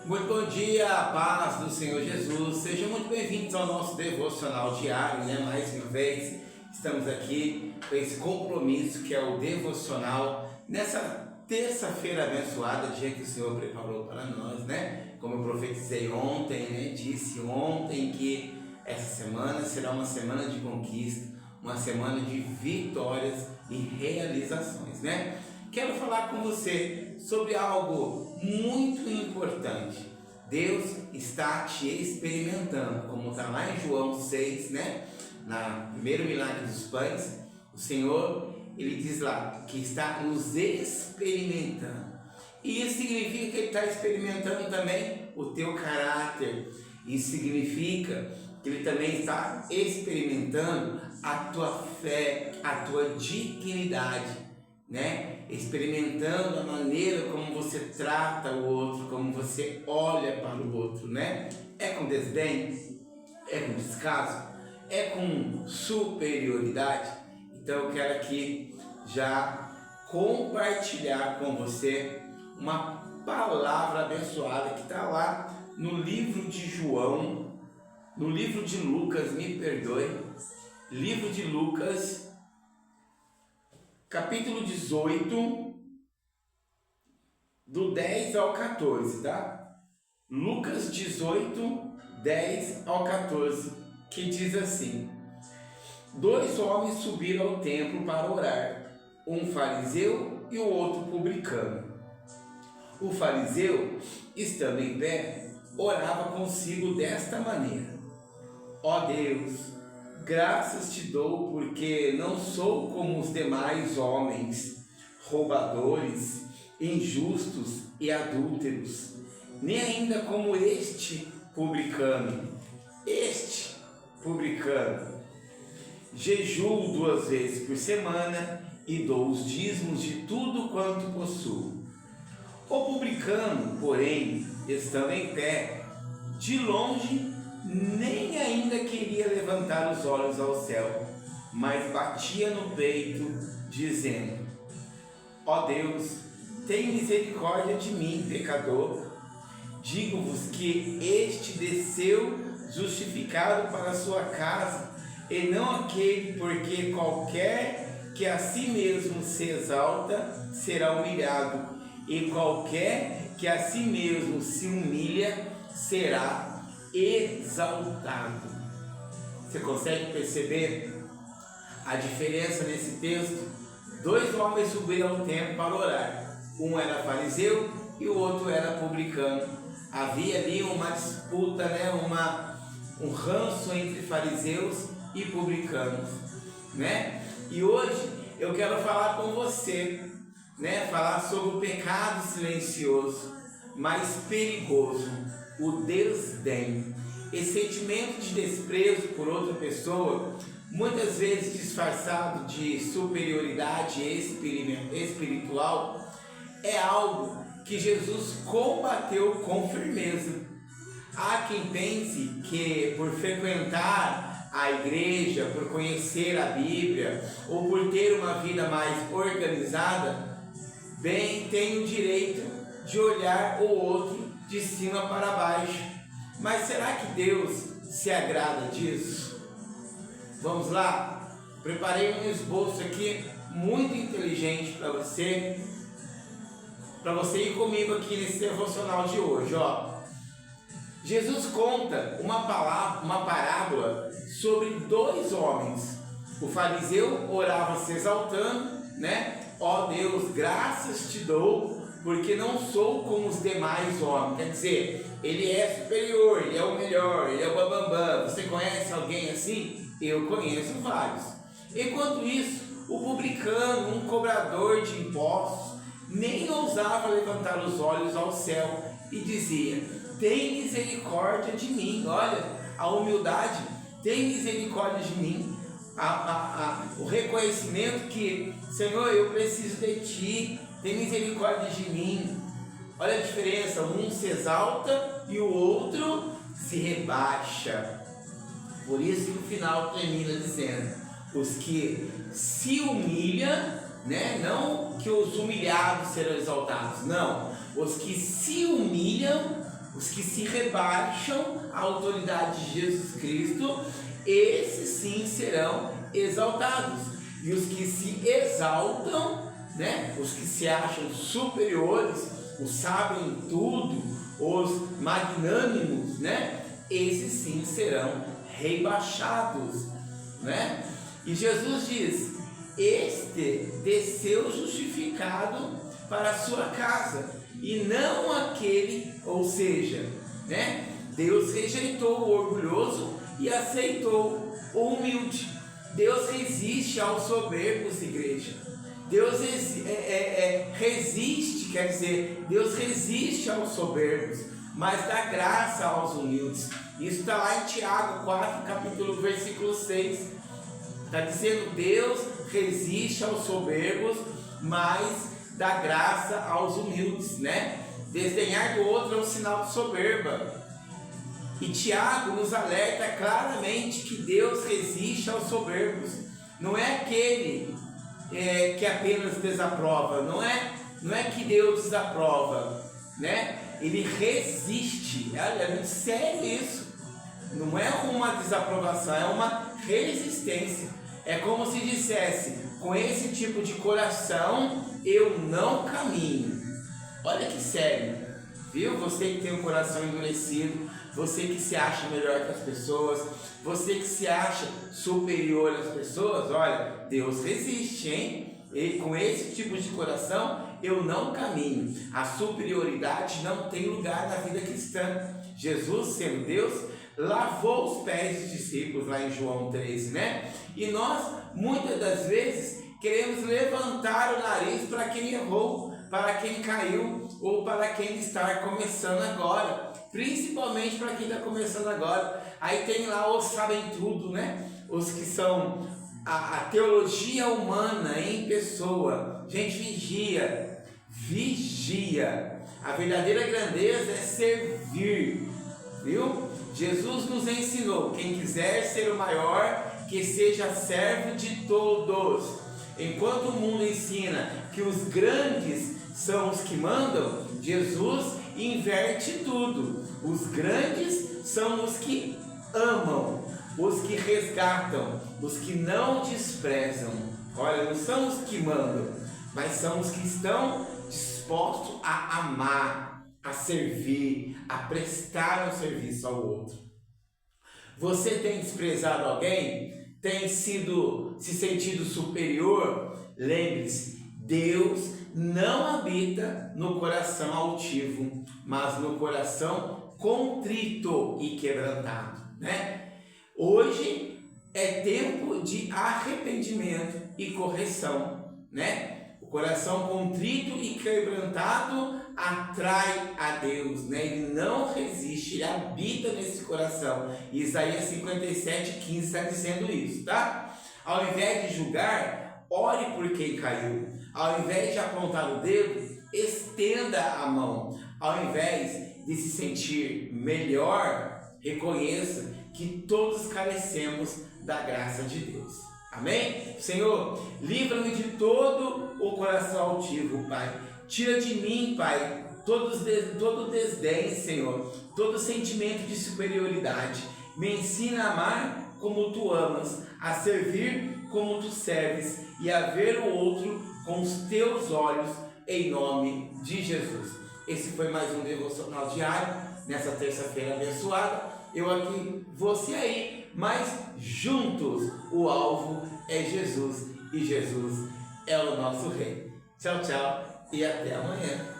Muito bom dia, paz do Senhor Jesus. Sejam muito bem-vindos ao nosso devocional diário, Mais uma vez, estamos aqui com esse compromisso que é o devocional nessa terça-feira abençoada, dia que o Senhor preparou para nós, Como eu profetizei ontem, Disse ontem que essa semana será uma semana de conquista, uma semana de vitórias e realizações, Quero falar com você sobre algo muito importante. Deus está te experimentando, como está lá em João 6, Na primeiro milagre dos pães, o Senhor, ele diz lá que está nos experimentando. E isso significa que ele está experimentando também o teu caráter. Isso significa que ele também está experimentando a tua fé, a tua dignidade, Experimentando a maneira como você trata o outro, como você olha para o outro, É com desdém? É com descaso? É com superioridade? Então eu quero aqui já compartilhar com você uma palavra abençoada que está lá no livro de João, no livro de Lucas, me perdoe, livro de Lucas, capítulo 18, do 10 ao 14, Lucas 18, 10 ao 14, que diz assim: 2 homens subiram ao templo para orar, um fariseu e o outro publicano. O fariseu, estando em pé, orava consigo desta maneira: ó Deus, graças te dou porque não sou como os demais homens, roubadores, injustos e adúlteros, nem ainda como este publicano. Jejuo 2 vezes por semana e dou os dízimos de tudo quanto possuo. O publicano, porém, estando em pé, de longe, nem ainda queria levantar os olhos ao céu, mas batia no peito, dizendo: ó Deus, tem misericórdia de mim, pecador. Digo-vos que este desceu justificado para a sua casa, e não aquele, porque qualquer que a si mesmo se exalta será humilhado, e qualquer que a si mesmo se humilha será exaltado. Você consegue perceber a diferença nesse texto? 2 homens subiram ao templo para orar. Um era fariseu e o outro era publicano. Havia ali uma disputa, um ranço entre fariseus e publicanos, E hoje eu quero falar com você, falar sobre o pecado silencioso, mais perigoso, o desdém. Esse sentimento de desprezo por outra pessoa, muitas vezes disfarçado de superioridade espiritual, é algo que Jesus combateu com firmeza. Há quem pense que por frequentar a igreja, por conhecer a Bíblia ou por ter uma vida mais organizada, tem o direito de olhar o outro de cima para baixo. Mas será que Deus se agrada disso? Vamos lá? Preparei um esboço aqui muito inteligente para você ir comigo aqui nesse devocional de hoje, Jesus conta uma parábola sobre 2 homens. O fariseu orava se exaltando, ó Deus, graças te dou porque não sou como os demais homens. Quer dizer, ele é superior, ele é o melhor, ele é o bambambam. Você conhece alguém assim? Eu conheço vários. Enquanto isso, o publicano, um cobrador de impostos, nem ousava levantar os olhos ao céu e dizia: tem misericórdia de mim. Olha a humildade, tem misericórdia de mim. O reconhecimento que, Senhor, eu preciso de ti, tem misericórdia de mim. Olha a diferença, um se exalta e o outro se rebaixa. Por isso que o final termina dizendo: os que se humilham, não que os humilhados serão exaltados, não, os que se humilham Os que se rebaixam à autoridade de Jesus Cristo, esses sim serão exaltados. E os que se exaltam, né? Os que se acham superiores, os sabem tudo, os magnânimos, né? Esses sim serão rebaixados, né? E Jesus diz: este desceu justificado para a sua casa, e não aquele, ou seja, né? Deus rejeitou o orgulhoso e aceitou o humilde. Deus resiste aos soberbos, igreja. Deus resiste, quer dizer, Deus resiste aos soberbos, mas dá graça aos humildes. Isso está lá em Tiago 4, capítulo versículo 6. Está dizendo: Deus resiste aos soberbos, mas dá graça aos humildes, né? Desdenhar do outro é um sinal de soberba. E Tiago nos alerta claramente que Deus resiste aos soberbos. Não é aquele que apenas desaprova, não é que Deus desaprova, né? Ele resiste. É muito sério isso. Não é uma desaprovação, é uma resistência. É como se dissesse: com esse tipo de coração eu não caminho. Olha que sério, viu? Você que tem um coração endurecido, você que se acha melhor que as pessoas, você que se acha superior às pessoas, olha, Deus resiste, hein? E com esse tipo de coração eu não caminho. A superioridade não tem lugar na vida cristã. Jesus, sendo Deus, lavou os pés dos discípulos lá em João 13, né? E nós, muitas das vezes, queremos levantar o nariz para quem errou, para quem caiu ou para quem está começando agora, principalmente para quem está começando agora. Aí tem lá os sabem tudo, né? Os que são a teologia humana em pessoa. Gente, vigia. A verdadeira grandeza é servir, viu? Jesus nos ensinou: quem quiser ser o maior, que seja servo de todos. Enquanto o mundo ensina que os grandes são os que mandam, Jesus inverte tudo. Os grandes são os que amam, os que resgatam, os que não desprezam. Olha, não são os que mandam, mas são os que estão dispostos a amar, a servir, a prestar um serviço ao outro. Você tem desprezado alguém? Tem se sentido superior? Lembre-se, Deus não habita no coração altivo, mas no coração contrito e quebrantado, né? Hoje é tempo de arrependimento e correção, né? O coração contrito e quebrantado atrai a Deus, né? Ele não resiste, ele habita nesse coração. Isaías 57:15 está dizendo isso, tá? Ao invés de julgar, ore por quem caiu. Ao invés de apontar o dedo, estenda a mão. Ao invés de se sentir melhor, reconheça que todos carecemos da graça de Deus. Amém? Senhor, livra-me de todo o coração altivo, Pai. Tira de mim, Pai, todo desdém, Senhor, todo sentimento de superioridade. Me ensina a amar como Tu amas, a servir como Tu serves e a ver o outro com os Teus olhos, em nome de Jesus. Esse foi mais um devocional diário, nessa terça-feira abençoada. Eu aqui, você aí, mas juntos o alvo é Jesus e Jesus é o nosso Rei. Tchau, tchau e até amanhã.